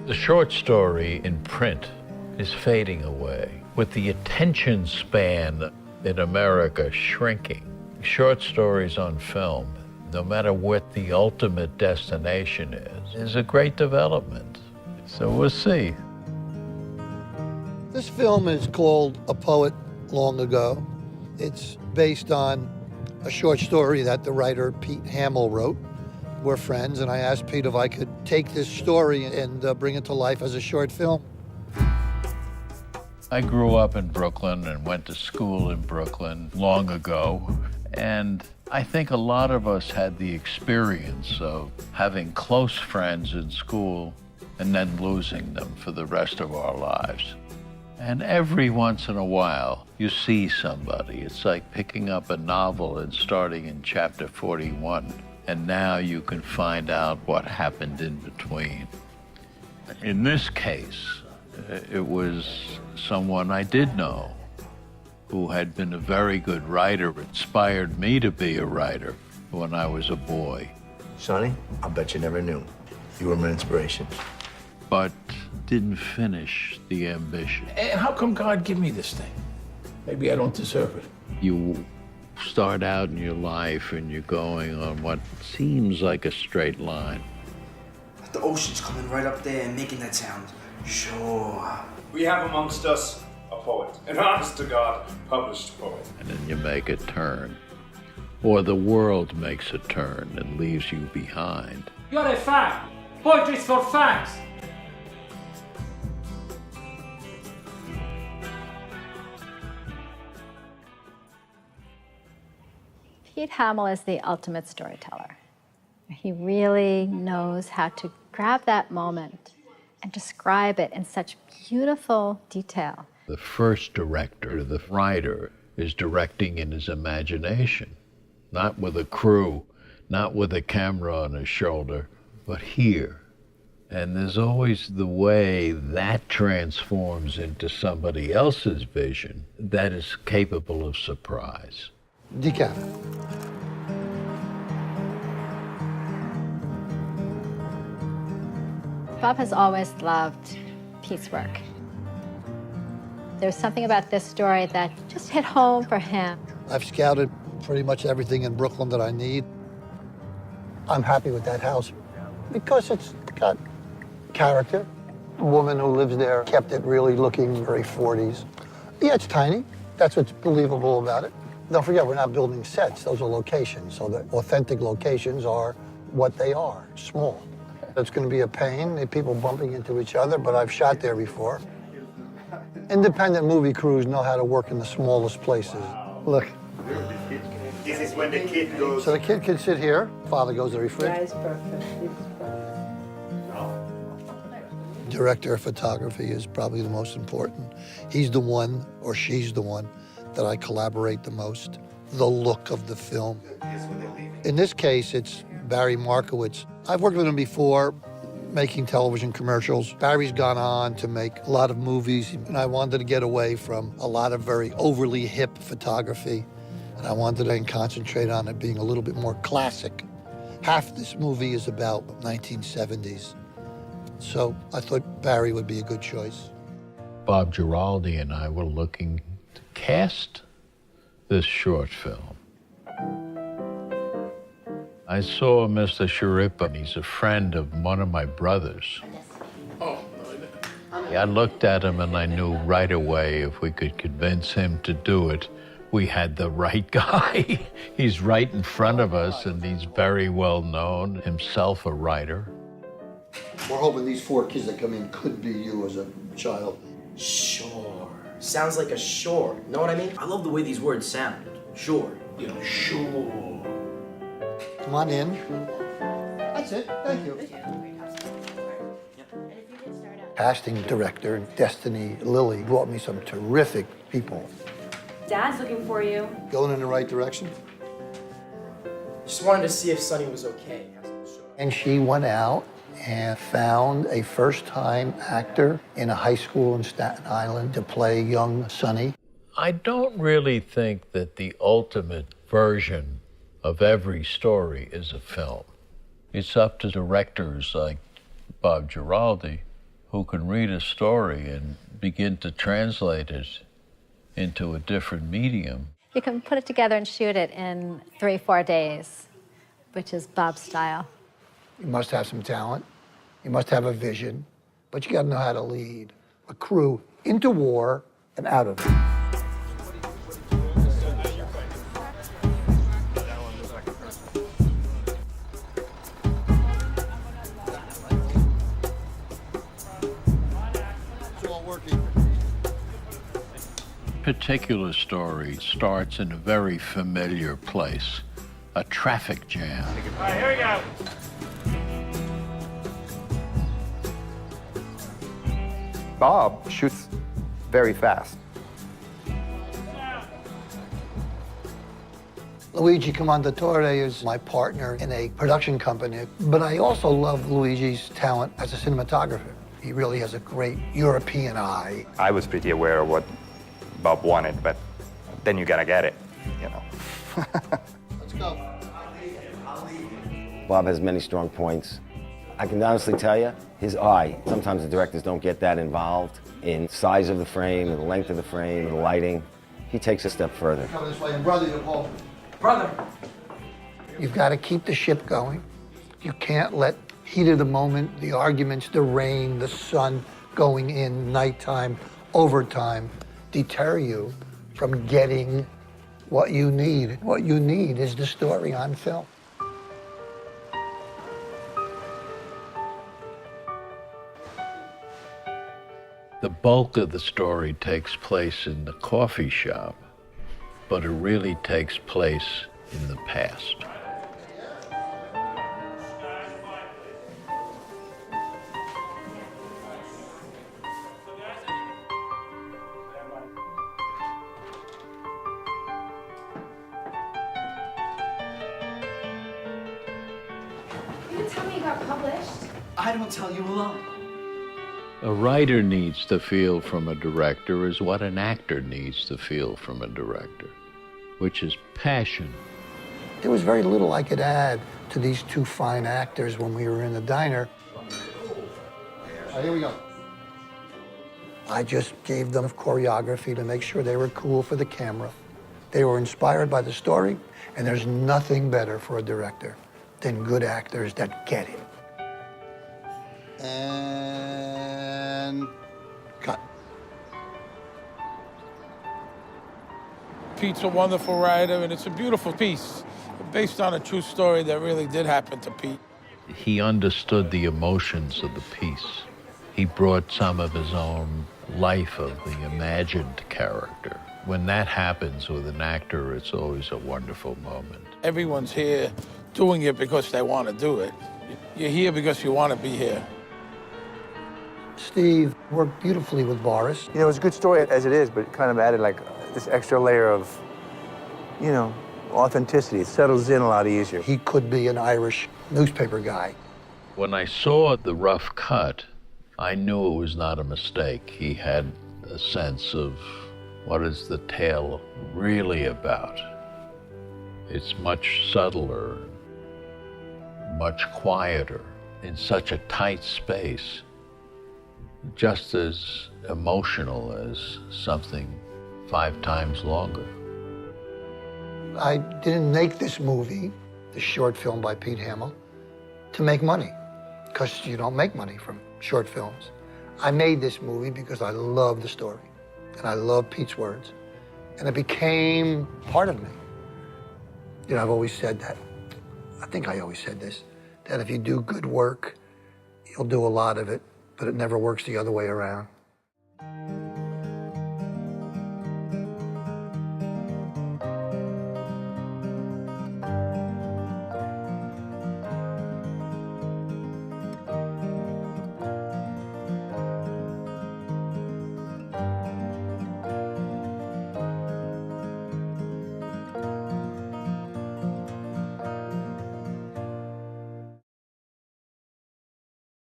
The short story in print is fading away, with the attention span in America shrinking. Short stories on film, no matter what the ultimate destination is a great development. So we'll see. This film is called A Poet Long Ago. It's based on a short story that the writer Pete Hamill wrote. We're friends, and I asked Pete if I could take this story and bring it to life as a short film. I grew up in Brooklyn and went to school in Brooklyn long ago, and I think a lot of us had the experience of having close friends in school and then losing them for the rest of our lives. And every once in a while, you see somebody. It's like picking up a novel and starting in chapter 41, and now you can find out what happened in between. In this case, it was someone I did know who had been a very good writer, inspired me to be a writer when I was a boy. Sonny, I bet you never knew. You were my inspiration. But didn't finish the ambition. And how come God give me this thing? Maybe I don't deserve it. You start out in your life and you're going on what seems like a straight line. The ocean's coming right up there and making that sound. Sure. We have amongst us a poet, an honest-to-God published poet. And then you make a turn. Or the world makes a turn and leaves you behind. You're a fag. Poetry's for fags. Pete Hamill is the ultimate storyteller. He really knows how to grab that moment and describe it in such beautiful detail. The first director, the writer, is directing in his imagination, not with a crew, not with a camera on his shoulder, but here. And there's always the way that transforms into somebody else's vision that is capable of surprise. Decaf. Bob has always loved Pete's work. There's something about this story that just hit home for him. I've scouted pretty much everything in Brooklyn that I need. I'm happy with that house because it's got character. The woman who lives there kept it really looking very 40s. Yeah, it's tiny. That's what's believable about it. Don't forget, we're not building sets. Those are locations. So the authentic locations are what they are, small. It's going to be a pain, people bumping into each other, but I've shot there before. Independent movie crews know how to work in the smallest places. Look. This is when the kid goes. So the kid can sit here. Father goes to the fridge. That is perfect. It's perfect. Director of photography is probably the most important. He's the one, or she's the one, that I collaborate the most. The look of the film. In this case, it's Barry Markowitz. I've worked with him before, making television commercials. Barry's gone on to make a lot of movies, and I wanted to get away from a lot of very overly hip photography, and I wanted to concentrate on it being a little bit more classic. Half this movie is about 1970s, so I thought Barry would be a good choice. Bob Giraldi and I were looking to cast this short film. I saw Mr. Schirripa, and he's a friend of one of my brothers. I looked at him and I knew right away if we could convince him to do it, we had the right guy. He's right in front of us and he's very well known, himself a writer. We're hoping these 4 kids that come in could be you as a child. Sure. Sounds like a shore. Know what I mean? I love the way these words sound. Sure. You know, sure. Come on in. That's it. Thank you. Casting director Destiny Lilly brought me some terrific people. Dad's looking for you. Going in the right direction? Just wanted to see if Sonny was okay. And she went out and found a first-time actor in a high school in Staten Island to play young Sonny. I don't really think that the ultimate version of every story is a film. It's up to directors like Bob Giraldi, who can read a story and begin to translate it into a different medium. You can put it together and shoot it in 3-4 days, which is Bob's style. You must have some talent. You must have a vision, but you got to know how to lead a crew into war and out of it. Particular story starts in a very familiar place, a traffic jam. All right, here we go. Bob shoots very fast. Luigi Commandatore is my partner in a production company, but I also love Luigi's talent as a cinematographer. He really has a great European eye. I was pretty aware of what Bob wanted, but then you gotta get it, you know. Let's go. Bob has many strong points. I can honestly tell you, his eye. Sometimes the directors don't get that involved in size of the frame, and the length of the frame, and the lighting. He takes a step further. Come this way, and brother, you're home. Brother. You've got to keep the ship going. You can't let heat of the moment, the arguments, the rain, the sun going in, nighttime, overtime, deter you from getting what you need. What you need is the story on film. The bulk of the story takes place in the coffee shop, but it really takes place in the past. You didn't tell me you got published. I don't tell you a lie. A writer needs to feel from a director is what an actor needs to feel from a director, which is passion. There was very little I could add to these two fine actors when we were in the diner. All right, here we go. I just gave them choreography to make sure they were cool for the camera. They were inspired by the story, and there's nothing better for a director than good actors that get it. And cut. Pete's a wonderful writer, and it's a beautiful piece based on a true story that really did happen to Pete. He understood the emotions of the piece. He brought some of his own life of the imagined character. When that happens with an actor, it's always a wonderful moment. Everyone's here doing it because they want to do it. You're here because you want to be here. Steve worked beautifully with Boris. You know, it's a good story as it is, but it kind of added like this extra layer of, you know, authenticity. It settles in a lot easier. He could be an Irish newspaper guy. When I saw the rough cut, I knew it was not a mistake. He had a sense of what is the tale really about. It's much subtler, much quieter, in such a tight space, just as emotional as something 5 times longer. I didn't make this movie, the short film by Pete Hamill, to make money, because you don't make money from short films. I made this movie because I love the story, and I love Pete's words, and it became part of me. You know, I've always said that. I think I always said this, that if you do good work, you'll do a lot of it, but it never works the other way around.